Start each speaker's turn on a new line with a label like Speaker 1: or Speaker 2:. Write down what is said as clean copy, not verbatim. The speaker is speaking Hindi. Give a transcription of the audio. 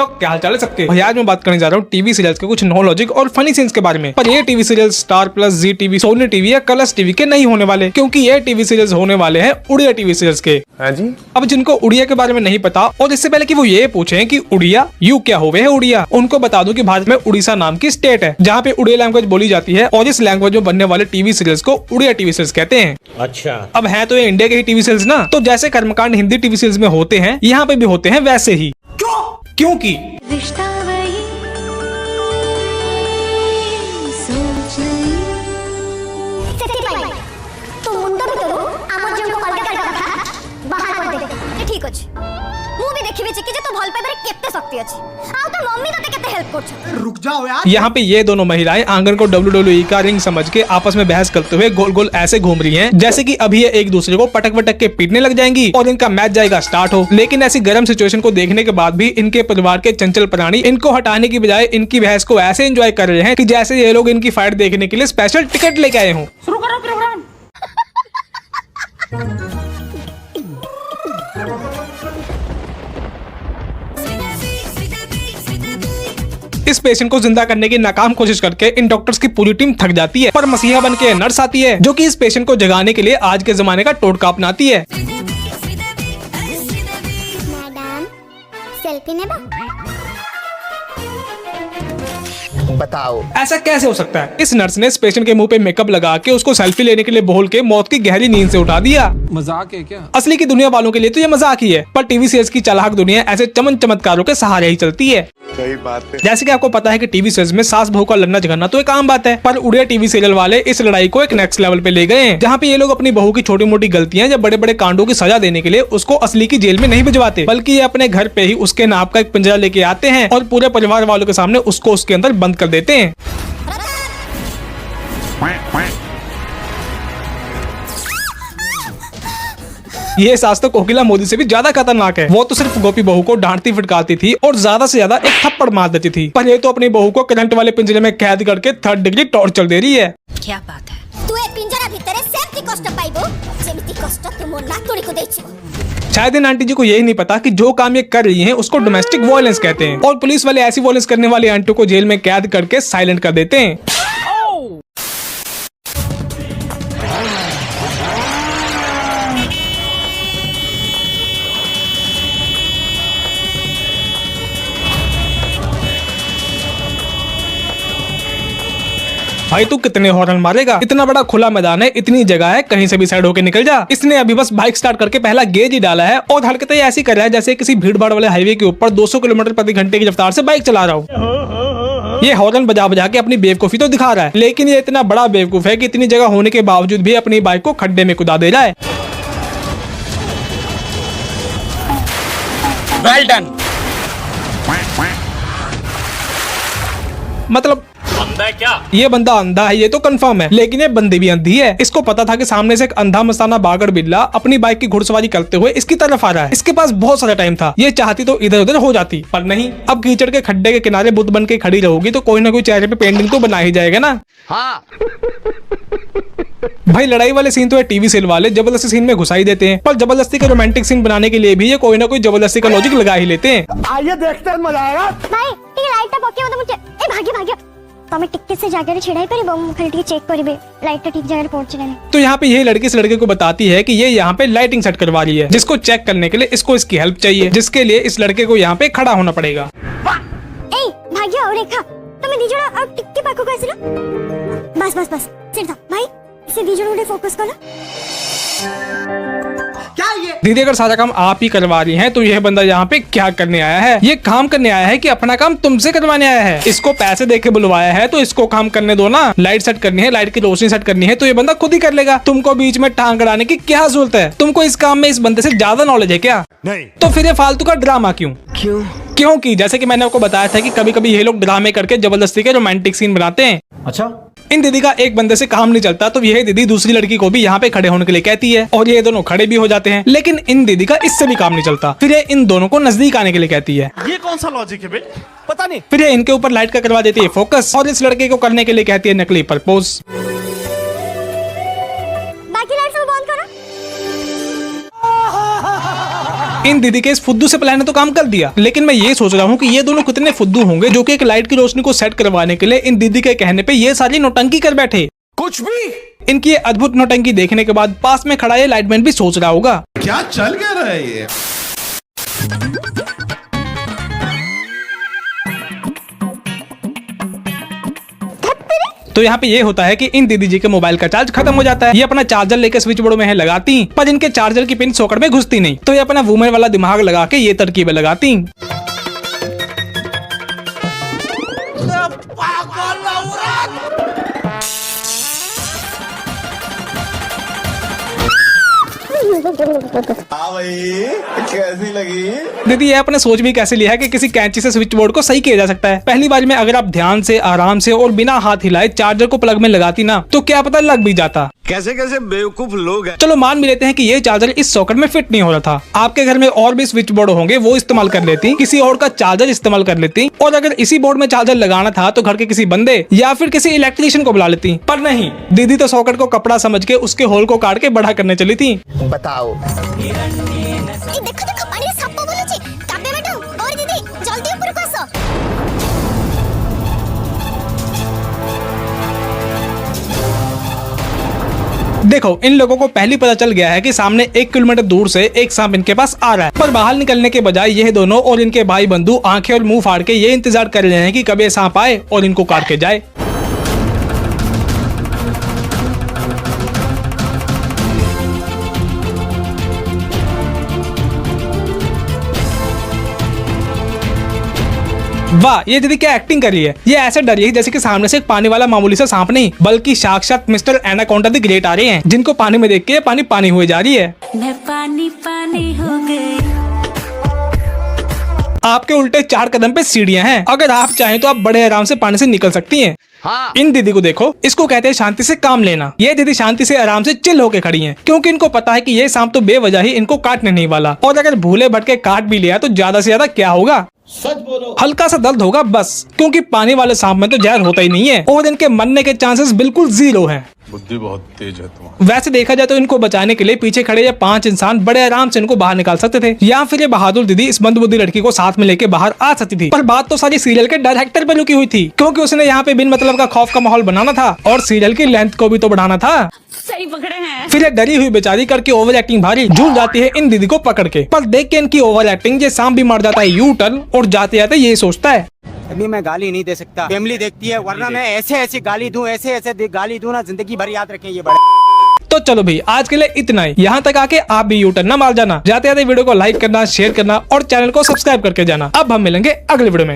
Speaker 1: तो क्या हाल चाल है सबके भैया, आज मैं बात करने जा रहा हूँ टीवी सीरियल्स के कुछ नॉलॉजिक और फनी सीन्स के बारे में। पर ये टीवी सीरियल स्टार प्लस, जी टीवी, सोनी टीवी या कलर्स टीवी के नहीं होने वाले, क्योंकि ये टीवी सीरियल्स होने वाले हैं उड़िया टीवी सीरियल्स के।
Speaker 2: हाँ जी।
Speaker 1: अब जिनको उड़िया के बारे में नहीं पता और इससे पहले कि वो ये पूछें कि उड़िया यू क्या होवे है उड़िया, उनको बता दूं कि भारत में उड़ीसा नाम की स्टेट है जहाँ पे उड़िया लैंग्वेज बोली जाती है और इस लैंग्वेज में बनने वाले टीवी सीरियल्स को उड़िया टीवी सीरियल्स कहते हैं।
Speaker 2: अच्छा।
Speaker 1: अब है तो ये इंडिया के ही टीवी सीरियल्स ना, तो जैसे कर्मकांड हिंदी टीवी सीरियल्स में होते हैं यहाँ पे भी होते हैं वैसे ही। क्योंकि
Speaker 3: रिश्ता वही सोच नहीं
Speaker 4: तो मुंडो भी करू आमर जंको कलकत्ता कथा बाहर कर दे ठीक अछि मु भी देखिबे कि जे तो भल पाइबारे केते शक्ति अछि आ तो मम्मी तते केते हेल्प करछ।
Speaker 5: रुक जाओ यार।
Speaker 1: यहाँ पे ये दोनों महिलाएं आंगन को WWE का रिंग समझ के आपस में बहस करते हुए गोल गोल ऐसे घूम रही हैं जैसे कि अभी ये एक दूसरे को पटक पटक के पीटने लग जाएंगी और इनका मैच जाएगा स्टार्ट हो। लेकिन ऐसी गर्म सिचुएशन को देखने के बाद भी इनके परिवार के चंचल प्राणी इनको हटाने की बजाय इनकी बहस को ऐसे एंजॉय कर रहे हैं कि जैसे ये लोग इनकी फाइट देखने के लिए स्पेशल टिकट लेके आए हों।
Speaker 5: शुरू करो प्रोग्राम।
Speaker 1: इस पेशेंट को जिंदा करने की नाकाम कोशिश करके इन डॉक्टर्स की पूरी टीम थक जाती है, पर मसीहा बन के नर्स आती है जो कि इस पेशेंट को जगाने के लिए आज के जमाने का टोटका अपनाती है।
Speaker 4: मैडम सेल्फी नेबा
Speaker 2: बताओ
Speaker 1: ऐसा कैसे हो सकता है? इस नर्स ने इस पेशेंट के मुंह पे मेकअप लगा के उसको सेल्फी लेने के लिए बोल के मौत की गहरी नींद से उठा दिया।
Speaker 5: मजाक है क्या?
Speaker 1: असली की दुनिया वालों के लिए तो ये मजाक ही है, पर टीवी सीरियल्स की चालाक दुनिया ऐसे चमन चमत्कारों के सहारे ही चलती है।
Speaker 2: सही बात है।
Speaker 1: जैसे कि आपको पता है कि टीवी सीरियल्स में सास बहू का लड़ना झगड़ना तो एक आम बात है, पर उड़िया टीवी सीरियल वाले इस लड़ाई को एक नेक्स्ट लेवल पे ले गए हैं, जहाँ पे ये लोग अपनी बहू की छोटी मोटी गलतियां या बड़े बड़े कांडों की सजा देने के लिए उसको असली की जेल में नहीं भिजवाते, बल्कि ये अपने घर पे ही उसके नाप का एक पिंजरा लेके आते हैं और पूरे परिवार वालों के सामने उसको उसके अंदर बंद कर देते हैं। ये सास तो कोकिला मोदी से भी ज्यादा खतरनाक है। वो तो सिर्फ गोपी बहू को डांटती फिटकारती थी और ज्यादा से ज्यादा एक थप्पड़ मार देती थी, पर ये तो अपनी बहू को करंट वाले पिंजरे में कैद करके 3rd डिग्री टॉर्चर दे रही है।
Speaker 4: क्या बात है तू ए पिंजरा भीतर सेफ्टी कष्ट पाइबो जेमिति कष्ट तू मोर नातुड़ी को देछि।
Speaker 1: शायद इन आंटी जी को यही नहीं पता कि जो काम ये कर रही हैं उसको डोमेस्टिक वायलेंस कहते हैं और पुलिस वाले ऐसी वायलेंस करने वाली आंटी को जेल में कैद करके साइलेंट कर देते हैं। भाई तू कितने हॉर्न मारेगा? इतना बड़ा खुला मैदान है, इतनी जगह है, कहीं से भी साइड होके निकल जा। इसने अभी बस बाइक स्टार्ट करके पहला गेज ही डाला है और हरकतें ऐसी कर रहा है जैसे किसी भीड़ भाड़ वाले हाईवे के ऊपर 200 किलोमीटर प्रति घंटे की रफ्तार से बाइक चला रहा हूँ। ये हॉर्न बजा बजा के अपनी बेवकूफी तो दिखा रहा है, लेकिन ये इतना बड़ा बेवकूफ है कि इतनी जगह होने के बावजूद भी अपनी बाइक को खड्डे में कुदा दे रहा है।
Speaker 2: Well done.
Speaker 1: मतलब
Speaker 2: अंधा क्या?
Speaker 1: ये बंदा अंधा है ये तो कंफर्म है, लेकिन ये बंदी भी अंधी है। इसको पता था कि सामने से एक अंधा मस्ताना बागड़ बिल्ला अपनी बाइक की घुड़सवारी करते हुए इसकी तरफ आ रहा है। इसके पास बहुत सारा टाइम था, ये चाहती तो इधर उधर हो जाती, पर नहीं। अब कीचड़ के खड्डे के किनारे बुद्ध बन के खड़ी रहोगी तो कोई ना कोई चेहरे पे पेंटिंग तो बना ही जाएगा ना।
Speaker 2: हाँ।
Speaker 1: भाई लड़ाई वाले सीन तो टीवी सीरियल वाले जबरदस्ती सीन में घुसा ही देते हैं, पर जबरदस्ती के रोमांटिक सीन बनाने के लिए भी ये कोई ना कोई जबरदस्ती का लॉजिक लगा ही लेते हैं।
Speaker 5: आइए देखते हैं, मजा आएगा।
Speaker 4: भाई ये लाइट पके मत मुझे ए भाग्य भाग्य तमे टिकट से जाकर छिड़ाई परिबो मु खाली चेक करबे लाइट ठीक जगह पहुंच गए।
Speaker 1: तो यहाँ पे ये लड़की इस लड़के को बताती है कि ये यहाँ पे लाइटिंग सेट करवा रही है, जिसको चेक करने के लिए इसको इसकी हेल्प चाहिए, जिसके लिए इस लड़के को यहाँ पे खड़ा होना पड़ेगा।
Speaker 4: ए भाग्य और रेखा तमे दी जणा अब टिकट पाको कैसे बस बस बस सिर था भाई इसे दी जणा फोकस करो।
Speaker 5: क्या ये?
Speaker 1: दीदी अगर सारा काम आप ही करवा रही हैं तो यह बंदा यहाँ पे क्या करने आया है? ये काम करने आया है कि अपना काम तुमसे करवाने आया है? इसको पैसे देके बुलवाया है तो इसको काम करने दो ना। लाइट सेट करनी है, लाइट की रोशनी सेट करनी है तो ये बंदा खुद ही कर लेगा। तुमको बीच में टांग अड़ाने की क्या जरूरत है? तुमको इस काम में इस बंदे से ज्यादा नॉलेज है क्या?
Speaker 2: नहीं।
Speaker 1: तो फिर ये फालतू का ड्रामा क्यों? क्योंकि जैसे कि मैंने आपको बताया था कि कभी कभी ये लोग ड्रामे करके जबरदस्ती के रोमांटिक सीन बनाते हैं।
Speaker 5: अच्छा
Speaker 1: इन दीदी का एक बंदे से काम नहीं चलता तो यह दीदी दूसरी लड़की को भी यहाँ पे खड़े होने के लिए कहती है और ये दोनों खड़े भी हो जाते हैं, लेकिन इन दीदी का इससे भी काम नहीं चलता। फिर ये इन दोनों को नजदीक आने के लिए कहती है।
Speaker 5: ये कौन सा लॉजिक है बे? पता नहीं।
Speaker 1: फिर ये इनके ऊपर लाइट का करवा देती है फोकस और इस लड़के को करने के लिए कहती है नकली प्रपोज।
Speaker 4: बाकी लाइट्स बंद करो।
Speaker 1: इन दीदी के इस फुद्दू से प्लान ने तो काम कर दिया, लेकिन मैं ये सोच रहा हूँ कि ये दोनों कितने फुद्दू होंगे जो कि एक लाइट की रोशनी को सेट करवाने के लिए इन दीदी के कहने पे ये सारी नौटंकी कर बैठे।
Speaker 2: कुछ भी
Speaker 1: इनकी ये अद्भुत नौटंकी देखने के बाद पास में खड़ा ये लाइटमैन भी सोच रहा होगा
Speaker 6: क्या चल क्या रहा है ये।
Speaker 1: तो यहाँ पे ये होता है कि इन दीदी जी के मोबाइल का चार्ज खत्म हो जाता है। ये अपना चार्जर लेकर स्विच बोर्ड में है लगाती, पर इनके चार्जर की पिन सॉकेट में घुसती नहीं। तो ये अपना वूमन वाला दिमाग लगा के ये तरकीबें लगाती।
Speaker 2: हाँ भाई कैसी लगी।
Speaker 1: दीदी ये आपने सोच भी कैसे लिया है कि किसी कैंची से स्विच बोर्ड को सही किया जा सकता है। पहली बार में अगर आप ध्यान से, आराम से और बिना हाथ हिलाए चार्जर को प्लग में लगाती ना, तो क्या पता लग भी जाता।
Speaker 2: कैसे कैसे बेवकूफ लोग हैं।
Speaker 1: चलो मान भी लेते हैं कि ये चार्जर इस सॉकेट में फिट नहीं हो रहा था। आपके घर में और भी स्विच बोर्ड होंगे, वो इस्तेमाल कर लेती, किसी और का चार्जर इस्तेमाल कर लेती, और अगर इसी बोर्ड में चार्जर लगाना था तो घर के किसी बंदे या फिर किसी इलेक्ट्रिशियन को बुला लेती। पर नहीं, दीदी तो सॉकेट को कपड़ा समझ के उसके होल को काट के बड़ा करने चली थी।
Speaker 2: बताओ।
Speaker 4: देखो देखो पानी साप को बोलुची काबे मैडम और दीदी जल्दी ऊपर को आसो।
Speaker 1: देखो इन लोगों को पहले पता चल गया है कि सामने 1 किलोमीटर दूर से एक सांप इनके पास आ रहा है, पर बाहर निकलने के बजाय ये दोनों और इनके भाई बंधु आंखें और मुंह फाड़ के ये इंतजार कर रहे हैं कि कब ये सांप आए और इनको काट के जाए। वाह, ये दीदी क्या एक्टिंग कर रही है। ये ऐसे डर रही है जैसे कि सामने से एक पानी वाला मामूली सा सांप नहीं, बल्कि साक्षात मिस्टर एनाकोंडा द ग्रेट आ रहे हैं, जिनको पानी में देख के पानी पानी हुए जा रही है।
Speaker 3: मैं पानी पानी हो गई।
Speaker 1: आपके उल्टे 4 कदम पे सीढ़ियां हैं, अगर आप चाहें तो आप बड़े आराम से पानी से निकल सकती हैं।
Speaker 2: हाँ।
Speaker 1: इन दीदी को देखो, इसको कहते हैं शांति से काम लेना। ये दीदी शांति से आराम से चिल होके खड़ी हैं, क्योंकि इनको पता है कि ये सांप तो बेवजह ही इनको काटने नहीं वाला, और अगर भूले भटके काट भी लिया तो ज्यादा से ज्यादा क्या होगा,
Speaker 2: सच बोलो।
Speaker 1: हल्का सा दर्द होगा बस, क्योंकि पानी वाले सांप में तो जहर होता ही नहीं है और इनके मरने के चांसेस बिल्कुल 0 हैं।
Speaker 6: बुद्धि बहुत तेज है तुम्हारी।
Speaker 1: वैसे देखा जाए तो इनको बचाने के लिए पीछे खड़े ये 5 इंसान बड़े आराम से इनको बाहर निकाल सकते थे, या फिर ये बहादुर दीदी इस मंदबुद्धि लड़की को साथ में लेके बाहर आ सकती थी। पर बात तो सारी सीरियल के डायरेक्टर पे रुकी हुई थी, क्योंकि उसने यहाँ पे बिन मतलब का खौफ का माहौल बनाना था और सीरियल की लेंथ को भी तो बढ़ाना था।
Speaker 3: सही पकड़े हैं।
Speaker 1: फिर ये डरी हुई बेचारी करके ओवर एक्टिंग भारी झूल जाती है इन दीदी को पकड़ के, पर देख के इनकी ओवर एक्टिंग ये सांप भी मार जाता है यू टर्न, और जाते जाते ये सोचता है
Speaker 7: अभी मैं गाली नहीं दे सकता, फैमिली देखती है, वरना मैं ऐसे ऐसे गाली दूं, ऐसे ऐसे गाली दूं ना, जिंदगी भर याद रखें ये बड़े।
Speaker 1: तो चलो भाई आज के लिए इतना ही। यहाँ तक आके आप भी यू टर्न ना मार जाना। जाते जाते वीडियो को लाइक करना, शेयर करना और चैनल को सब्सक्राइब करके जाना। अब हम मिलेंगे अगले वीडियो में।